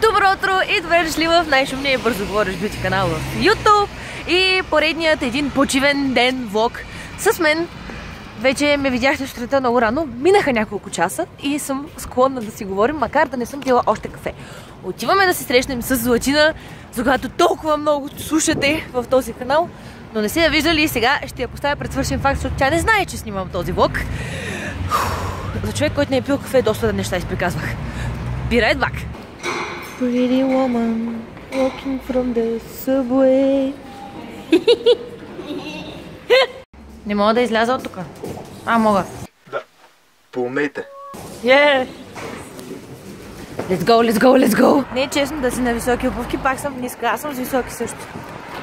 Добро утро и добре дошли в най-шумния и бързоговорещ бюти канал в YouTube и поредният един почивен ден влог с мен. Вече ме видяхте сутринта много рано, минаха няколко часа и съм склонна да си говорим, макар да не съм пила още кафе. Отиваме да се срещнем с Златина, за която толкова много слушате в този канал, но не се я виждали и сега ще я поставя пред свършен факт, защото тя не знае, че снимам този влог. За човек, който не е пил кафе, доста неща изприказвах. Be right back! Pretty woman walking from the subway. Не мога да изляза от тук. Мога. Да. Поумнейте. Yeah. Let's go, let's go, let's go. Не е честно да си на високи обувки, пак съм ниска. Аз съм с високи също.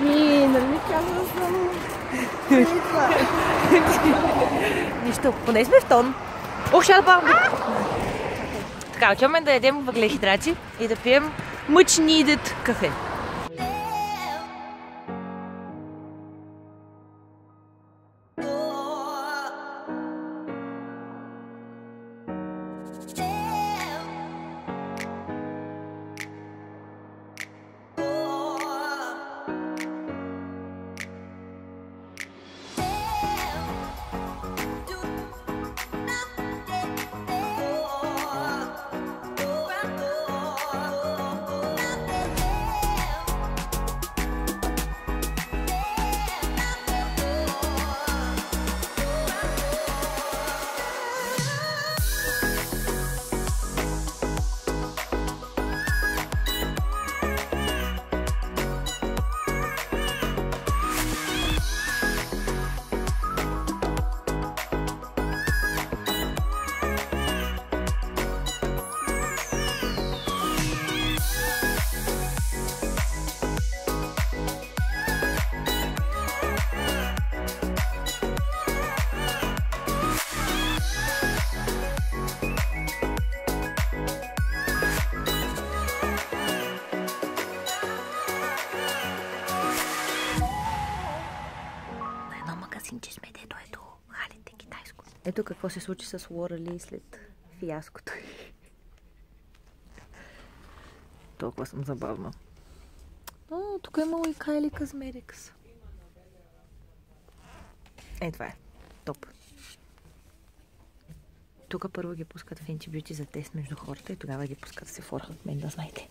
Нали ми каза да съм... Нищо, поне сме в тон. Ох, ще да бавам. Така, отиваме да ядем въглехидрати и да пием much needed кафе. Че сме, ето халите китайско. Ето какво се случи с Лора Ли след фиаското. Толкова съм забавна. Тук е имало и Kylie Cosmetics. Това е. Топ. Тук първо ги пускат Fenty Beauty за тест между хората и тогава ги пускат в Sephora от мен, да знаете.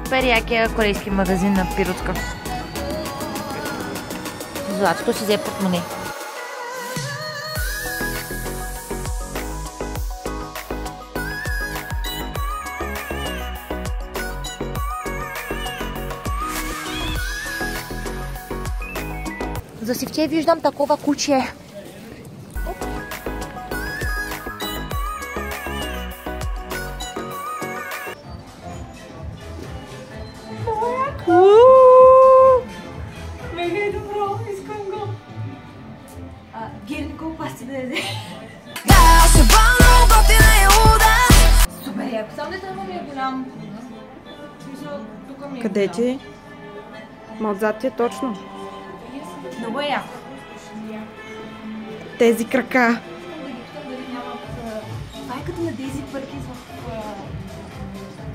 Супер якия корейски магазин на Пиротска. Златото си взе портмоне. За сивче виждам такова куче. Мега е добро, искам го. Герни колко пасти да яде. Супер яко, сам дете ми е голям. Къде ти? Отзад ти е точно. Много е яко. Тези крака. Това е като на Дейзи Пъркинс в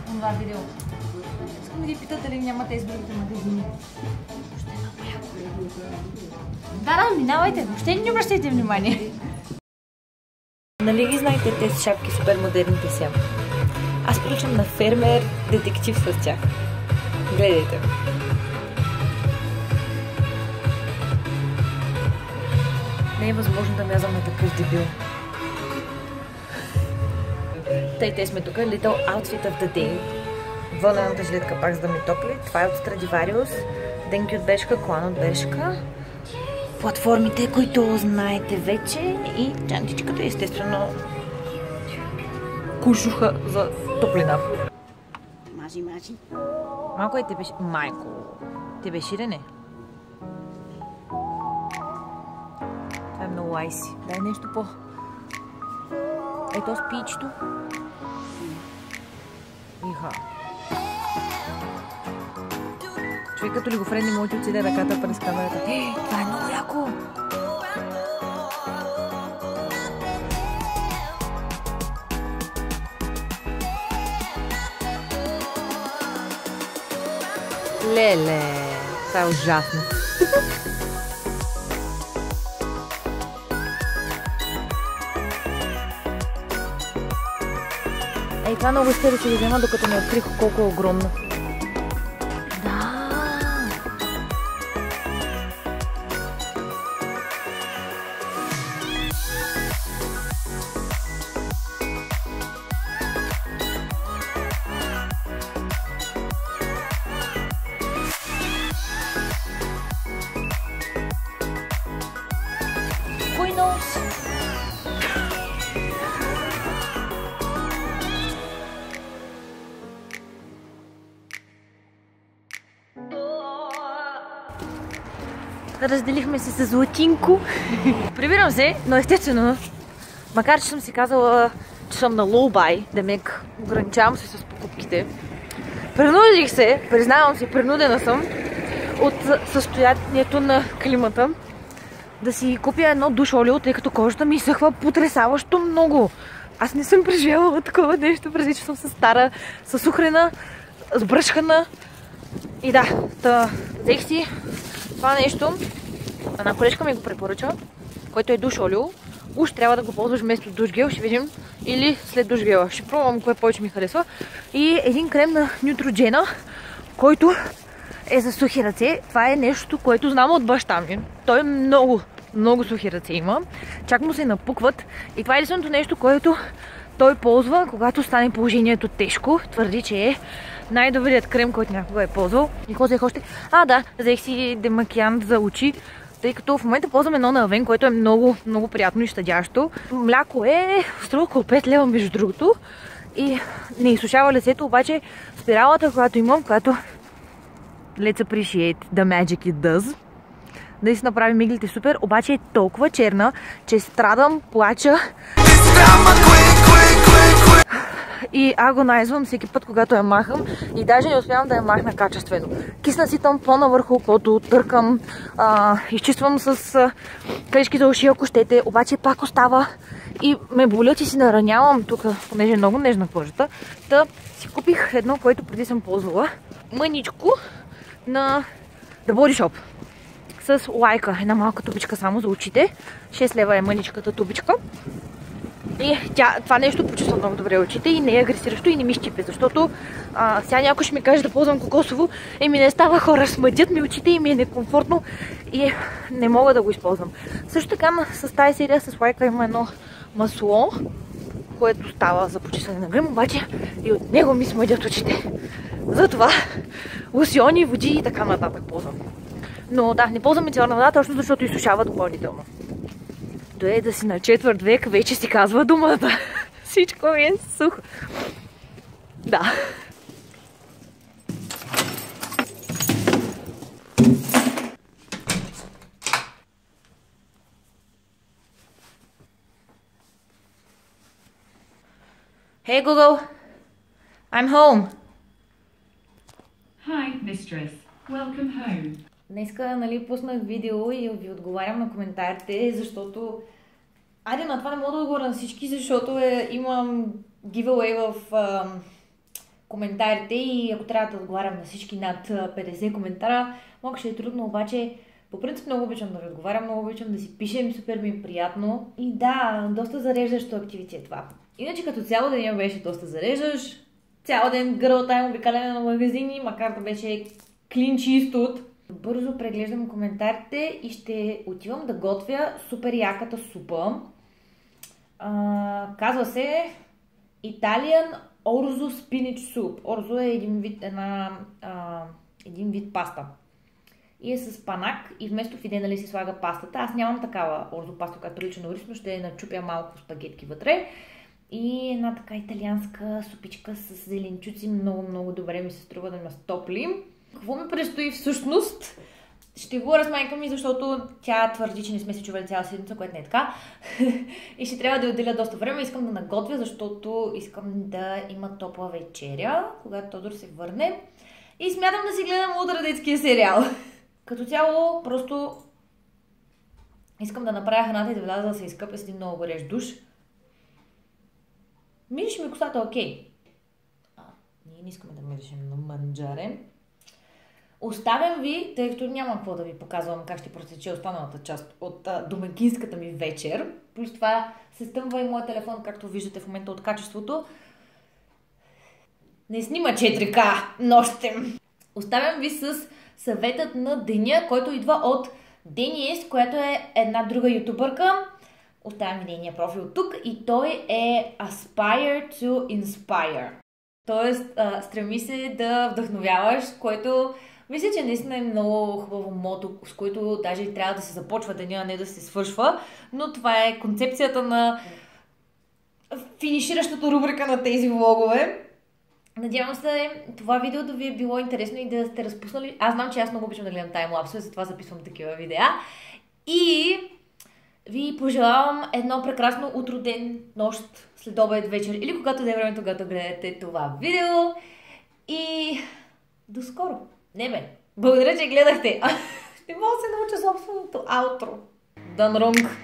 това видео. Искам да ги питат дали няма тези другите магазини. Въобще е много яко. Да, минавайте. Въобще не обръщайте внимание. Нали ги знаете тези шапки супер модерните сега? Аз приличам на фермер детектив с тях. Гледайте. Не е възможно да мязам на такъв дебил. Те сме тук. Little Outfit of the Day. Вълнената жилетка пак за да ми топли. Това е от Stradivarius. Денки от Бершка, колан от Бершка. Платформите, които знаете вече. И чантичката, естествено, кожуха за топлина. Мажи. Малко е тебе... Майко. Тебе ширене. Това е много айси. Дай нещо по... Ето с пичето. Иха. човек като лигофрен не може да отиде ръката през камерата. Това е много яко! Леле, това е ужасно. Ей, това много иска да си го взема, докато не открих колко е огромна. Да. Кой нос? Разделихме се с Златинко. Прибирам се, но естествено, макар че съм си казала, че съм на low-buy, демек ограничавам се с покупките. Принудих се, признавам си, принудена съм от състоянието на климата да си купя едно душ олио, тъй като кожата ми изсъхва потресаващо много. Аз не съм преживявала такова нещо, преди че съм стара, съсухрена, сбръшкана. И да, взех си това нещо. Една колежка ми го препоръча, който е душ олио. Уж трябва да го ползваш вместо душ гел, ще видим. Или след душ гела. Ще пробвам кое повече ми харесва. И един крем на Neutrogena, който е за сухи ръце. Това е нещо, което знам от баща ми. Той много сухи ръце има. Чак му се напукват. И това е единственото нещо, което той ползва, когато стане положението тежко. Твърди, че е най-добрият крем, който някога е ползвал. И какво взех още? Да, взех си демакиант за очи, тъй като в момента ползвам едно на Авен, което е много приятно и щадящо. Мляко струва около 5 лева, между другото. И не изсушава лицето, обаче спиралата, която имам, която let's appreciate the magic it does, да си направи миглите супер, обаче е толкова черна, че страдам, плача. И агонайзвам всеки път, когато я махам, и даже не успявам да я махна качествено. Кисна си тампона върху окото, търкам, изчиствам с клешки за уши, ако щете, обаче пак остава и ме болят и си наранявам тук, понеже е много нежна кожата. Та си купих едно, което преди съм ползвала. Мъничко на The Body Shop с лайка, една малка тубичка само за очите. 6 лева е мъничката тубичка. И това нещо почувства много добре очите и не е агресиращо и не ми щипе, защото сега някой ще ми каже да ползвам кокосово, ми не става, хора, смъдят ми очите и ми е некомфортно и не мога да го използвам. Също така с тази серия с лайка има едно масло, което става за почистване на грим, обаче и от него ми смъдят очите. Затова лосиони, води и така нататък ползвам. Но да, не ползвам мицеларна вода, точно защото изсушава допълнително. Дое да си на 4 век, вече си казва думата. Всичко ми е сухо. Да. Hey Google, I'm home. Hi, mistress. Welcome home. Днеска, пуснах видео и ви отговарям на коментарите, защото... Айде, на това не мога да отговоря на всички, защото имам giveaway в коментарите и ако трябва да отговарям на всички над 50 коментара, малко ще е трудно, обаче по принцип много обичам да ви отговарям, много обичам да си пишем, супер ми е приятно. И да, доста зареждащо активите е това. Иначе като цяло деня беше доста зареждаш, цял ден гърълтаем, обикаляне на магазини, макар да беше клин чист от... Бързо преглеждам коментарите и ще отивам да готвя супер яката супа. Казва се Italian Orzo Spinach Soup. Орзо е един вид паста. И е с панак и вместо фиде се слага пастата. Аз нямам такава орзо паста, която прилича на рис, но ще начупя малко спагетки вътре. И една така италианска супичка с зеленчуци. Много добре ми се струва да ме стопли. Какво ми предстои всъщност? Ще говоря с майка ми, защото тя твърди, че не сме се чували цяла седмица, което не е така. И ще трябва да отделя доста време. Искам да наготвя, защото искам да има топла вечеря, когато Тодор се върне. И смятам да си гледам утре детския сериал. Като цяло, просто искам да направя храната и да вляза да се изкъпя с един много горещ душ. Мириш ми косата, окей. Ние не искаме да миришем на манджаре. Оставям ви, тъй като няма какво да ви показвам как ще протече останалата част от домакинската ми вечер. Плюс това се стъмва и моят телефон, както виждате в момента от качеството. Не снима 4К нощем. Оставям ви с съветът на деня, който идва от Денис, която е една друга ютубърка. Оставям ви нейния профил тук и той е Aspire to Inspire. Тоест, стреми се да вдъхновяваш, което мисля, че наистина е много хубаво мото, с което даже и трябва да се започва деня, а не да се свършва. Но това е концепцията на финиширащата рубрика на тези влогове. Надявам се това видео да ви е било интересно и да сте разпуснали. Аз знам, че аз много обичам да гледам таймлапсове, затова записвам такива видеа. И ви пожелавам едно прекрасно утро, ден, нощ, следобед, вечер или когато да е времето, когато гледате това видео. И до скоро! Не бе! Благодаря, че гледахте! Не мога да се науча собственото аутро. Дан Ронг!